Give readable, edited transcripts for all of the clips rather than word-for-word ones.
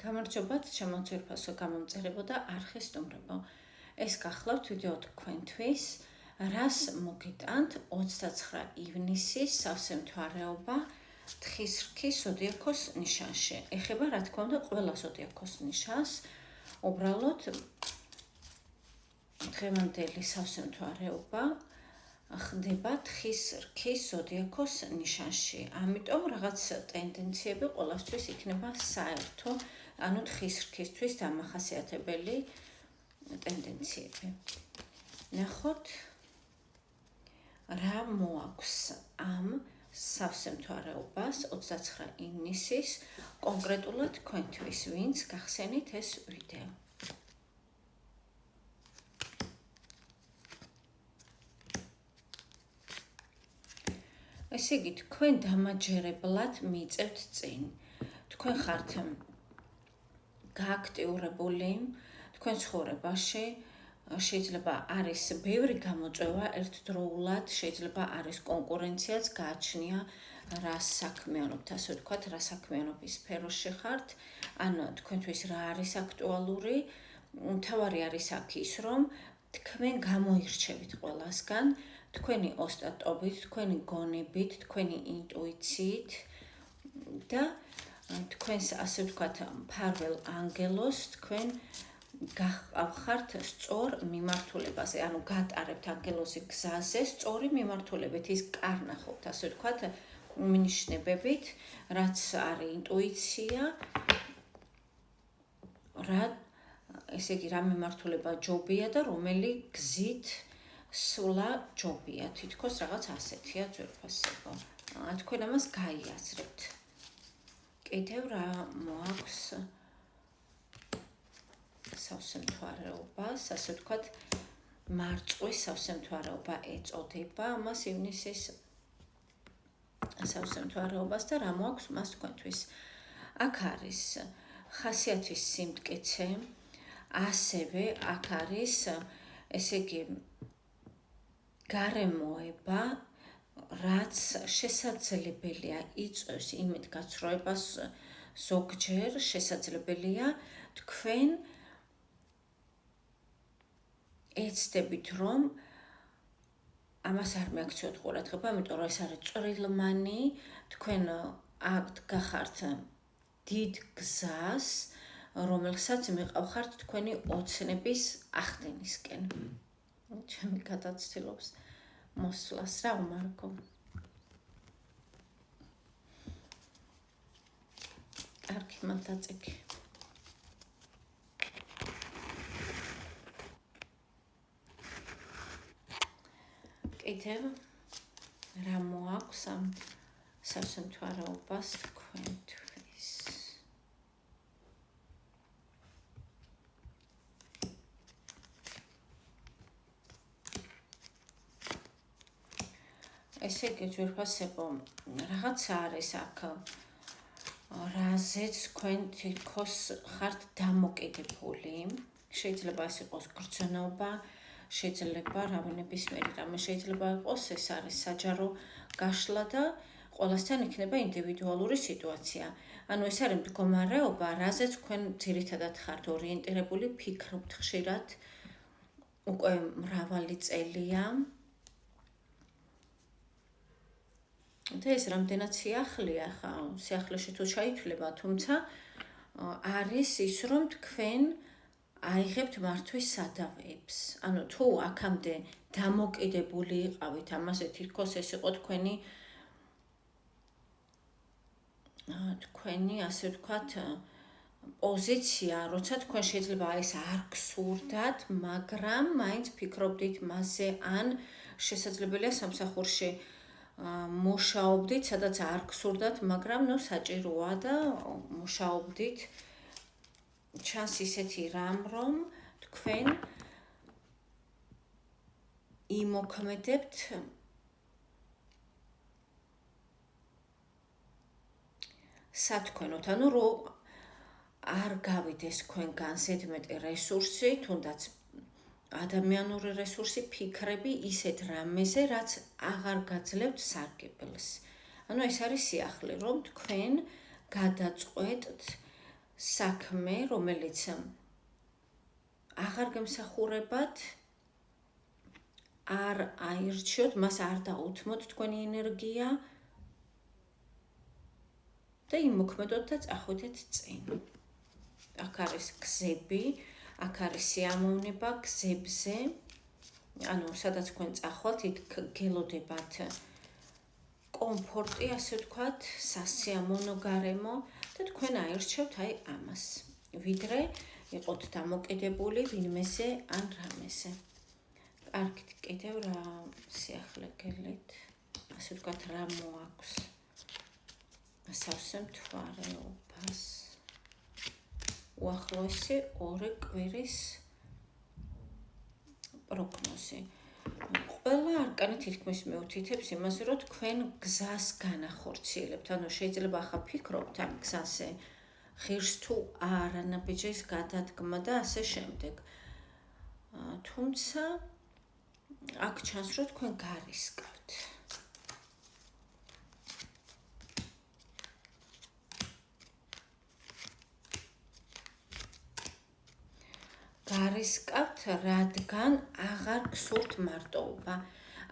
გამარჯობათ, ჩემო ძვირფასო გამომწერებო და არხის სტუმრებო. ეს გახლავთ ვიდეო თქვენთვის, რას მოგიტანთ 29 ივნისის სავსე მთვარეობა თხის რქის ზოდიაქოს ნიშანში. ეხება რა თქმა უნდა ყველა ზოდიაქოს ნიშანს. უბრალოდ დღევანდელი სავსე მთვარეობა ხდება თხის რქის ზოდიაქოს ნიშანში. ამიტომ რაღაც ტენდენციები ყველასთვის იქნება საერთო, ანუ თხის რქისთვის დამახასიათებელი ტენდენციები. ნახოთ, რა მოაქვს ამ სავსე მთვარეობას 29 ივნისის კონკრეტულად თქვენთვის, ვინც გახსენით ეს ვიდეო. ესე იგი, თქვენ დამაჯერებლად მიწევთ წინ. თქვენ ხართ გააქტიურებული, თქვენ ცხოვრებაში შეიძლება არის ბევრი გამოწვევა ერთდროულად, შეიძლება არის კონკურენციაც, გააჩნია რა საქმიანობთ, ასე ვთქვათ, რა საქმიანობის სფეროში ხართ, ან თქვენთვის რა არის აქტუალური. მთავარი არის აქ ის, რომ თქვენ გამოირჩევით ყველასგან, თქვენი ოსტატობით, თქვენი გონებით, თქვენი ინტუიციით და თქვენს, ასე ვთქვათ, მფარველ ანგელოს თქვენ გახავხართ სწორ მიმართულებაზე, ანუ გატარებთ ანგელოზი გზაზე სწორი მიმართულებით, ის კარნახობთ, ასე ვთქვათ, მინიშნებებით, რაც არის ინტუიცია, ესე იგი, რა მიმართულება ჯობია და რომელი გზით სვლა ჯობია, თითქოს რაღაც ასეთია ძვირფასებო. თქვენ ამას გაიაზრებთ. კიდევ რა მოაქვს სავსე მთვარეობას, ასე ვთქვათ, მარწყვის სავსე მთვარეობა ეწოდება ამას ივნისის სავსე მთვარეობას და რა მოაქვს მას თქვენთვის. აქ არის ხასიათის სიმტკიცე, ასევე აქ არის, ესე იგი, გარემოება, რაც შესაძლებელია იწვევს იმედგაცრუებას, ზოგჯერ შესაძლებელია თქვენ ეცდებით, რომ ამას არ მიაქციოთ ყურადღება, იმიტომ რომ ეს არის წვრილმანი, თქვენ აქ გახართ დიდ გზას, რომელსაც მიყავხართ თქვენი ოცნების ახდენისკენ. ჩემი გადაცდილობს მოსვლას, რა უმარგო. კარგი, მან დაწიკი. კიდევ რა მოაქვს ამ სავსე მთვარეობას თქვენთვის. ესე იგი, ძვირფასებო, რაღაცა არის აქ, რაზეც თქვენ თითქოს ხართ დამოკიდებული. შეიძლება ეს იყოს გრძნობა, შეიძლება ნებისმიერი რამე, შეიძლება იყოს ეს არის საჯარო გაშლა და ყველასთან იქნება ინდივიდუალური სიტუაცია. ანუ ეს არის მდგომარეობა, რაზეც თქვენ ძირითადად ხართ ორიენტირებული, ფიქრობთ ხშირად, უკვე მრავალი წელია. და ეს რამდენად სიახლეა, ხა, სიახლეში თუ ჩაითვლება, თუმცა არის ის, რომ თქვენ აიღებთ მართვის სადავეებს. ანუ თუ აქამდე დამოკიდებული იყავით ამაზე, თითქოს ეს იყო თქვენი, ასე ვთქვათ, პოზიცია, როცა თქვენ შეიძლება ეს არ გსურდათ, მაგრამ მაინც ფიქრობდით მასზე, ან შესაძლებელია სამსახურში მუშაობდით, სადაც არ გსურდათ, მაგრამ საჭიროა და მუშაობდით. ჩანს ისეთი რამ, რომ თქვენ იმოქმედებთ სათქვენოთ, ანუ რომ არ გავიდეს თქვენგან ზედმეტი რესურსი, თუნდაც ადამიანური რესურსი, ფიქრები ისეთ რამეზე, რაც აღარ გაძლევთ სარგებელს. ანუ ეს არის სიახლე, რომ თქვენ გადაწყვეტთ საქმე, რომელიც აღარ გემსახურებათ, არ აირჩიოთ, მას არ დაუთმოთ თქვენი ენერგია და იმოქმედოთ და წახვიდეთ წინ. აქ არის გზები, აქ არის სიამოვნება გზებზე, ანუ სადაც თქვენ წახვალთ, იქ გელოდებათ კომფორტი, ასე ვთქვათ, სასიამოვნო გარემო და თქვენ აირჩევთ აი ამას, ვიდრე იყოთ დამოკიდებული ვინმეზე ან რამეზე. კარგით, კიდევ რა სიახლე გელით, ასე ვთქვათ, რა მოაქვს სავსე მთვარეობას. უახლოესი 2 კვირის პროგნოზი. ყველა არკანი თითქმის მიუთითებს იმაზე, რომ თქვენ გზას განახორციელებთ. ანუ შეიძლება ახლა ფიქრობთ ამ გზაზე, ღირს თუ არა ნაბიჯის გადადგმა და ასე შემდეგ. თუმცა აქ ჩანს, რომ თქვენ გარისკავთ. გარისკავთ, რადგან აღარ გსურთ მარტოობა.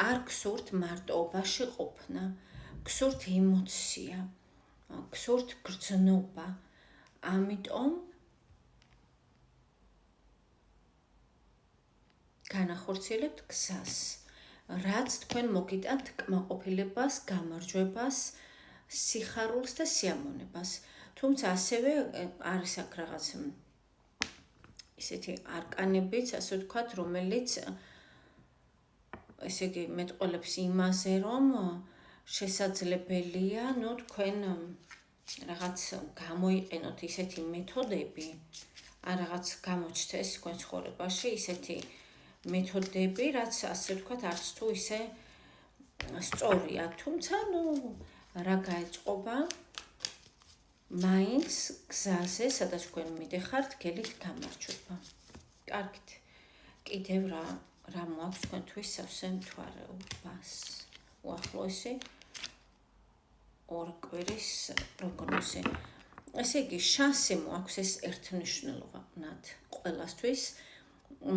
არ გსურთ მარტოობაში ყოფნა, გსურთ ემოცია, გსურთ გრძნობა. ამიტომ განახორციელებთ გზას, რაც თქვენ მოგიტანთ კმაყოფილებას, გამარჯვებას, სიხარულს და სიამოვნებას. თუმცა ასევე არის აქ რაღაც ისეთი არკანებიც, ასე ვთქვათ, რომელიც ესე იგი მეტყველებს იმაზე, რომ შესაძლებელია, თქვენ რაღაც გამოიყენოთ ისეთი მეთოდები, ან რაღაც გამოჩნდეს თქვენ ცხოვრებაში ისეთი მეთოდები, რაც ასე ვთქვათ, არც თუ ისე სწორია. თუმცა, რა გაეწყობა? მაინც გზაზე, სადაც თქვენ მიდეხართ, გელით გამარჯვება. კარგით. კიდევ რა მოაქვს თქვენთვის სავსე მთვარეობას? უახლოესი 2 კვირის პროგნოზი. ესე იგი, შანსი მოაქვს ეს ერთმნიშვნელოვნად ყველასთვის.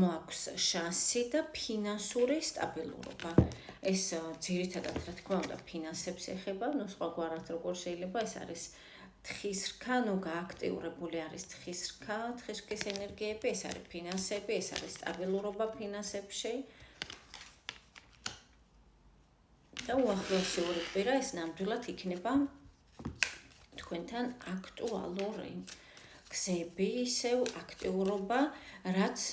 მოაქვს შანსი და ფინანსური სტაბილურობა. ეს ძირითადად, რა თქმა უნდა, ფინანსებს ეხება, სხვაგვარად როგორ შეიძლება, ეს არის თხის რქა, გააქტიურებული არის თხის რქა, თხის რქის ენერგიები, ეს არის ფინანსები, ეს არის სტაბილურობა ფინანსებში. და უახლოესი 2 კვირა ეს ნამდვილად იქნება თქვენთან აქტუალური გზები, ისევ აქტიურობა, რაც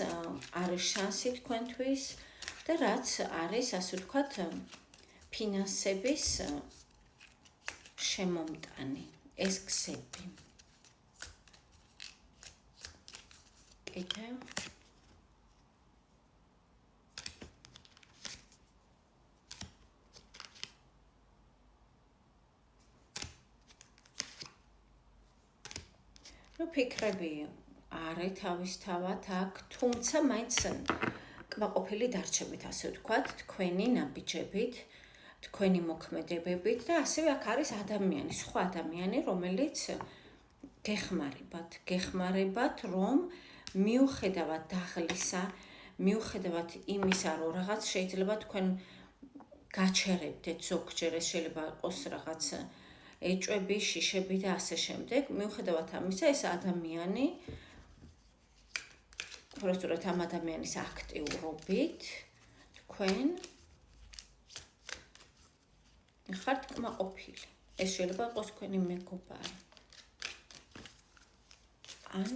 არის შანსი თქვენთვის და რაც არის, ასე ვთქვათ, ფინანსების შემომტანი. ეს გზები. კიდევ ფიქრები არის თავისთავად აქ, თუმცა მაინც კმაყოფილი დარჩებით, ასე ვთქვათ, თქვენი ნაბიჯებით, თქვენი მოქმედებებით და ასევე აქ არის ადამიანი, სხვა ადამიანი, რომელიც გეხმარებათ, რომ მიუხედავად დაღლისა, მიუხედავად იმისა, რომ რაღაც შეიძლება თქვენ გაჩერებდეთ ზოგჯერ, ეს შეიძლება იყოს რაღაც ეჭვები, შიშები და ასე შემდეგ. მიუხედავად ამისა, ეს ადამიანი, უბრალოდ ამ ადამიანის აქტიურობით, თქვენ ხართ კმაყოფილი. ეს შეიძლება იყოს თქვენი მეგობარი. ან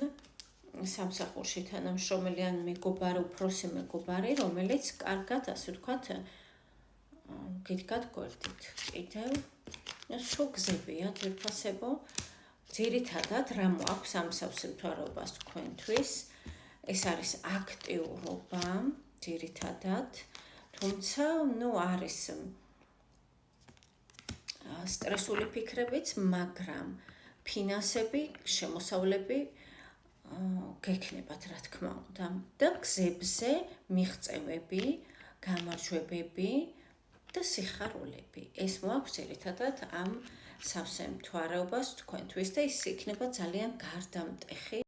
სამსახურში თანამშრომელი, ან მეგობარი, უფროსი მეგობარი, რომელიც კარგად, ასე ვთქვათ, გიდგათ გვერდით. კიდევ სულ გზებია, ძვირფასებო. ძირითადად, რა მოაქვს ამ სავსე მთვარეობას თქვენთვის? ეს არის აქტიურობა, ძირითადად, თუმცა, არის სტრესული ფიქრებიც, მაგრამ ფინანსები, შემოსავლები გექნებათ, რა თქმა უნდა. და გზებზე მიღწევები, გამარჯვებები და სიხარულები. ეს მოაქვს ძირითადად ამ სავსე მთვარეობას თქვენთვის და ის იქნება ძალიან გარდამტეხი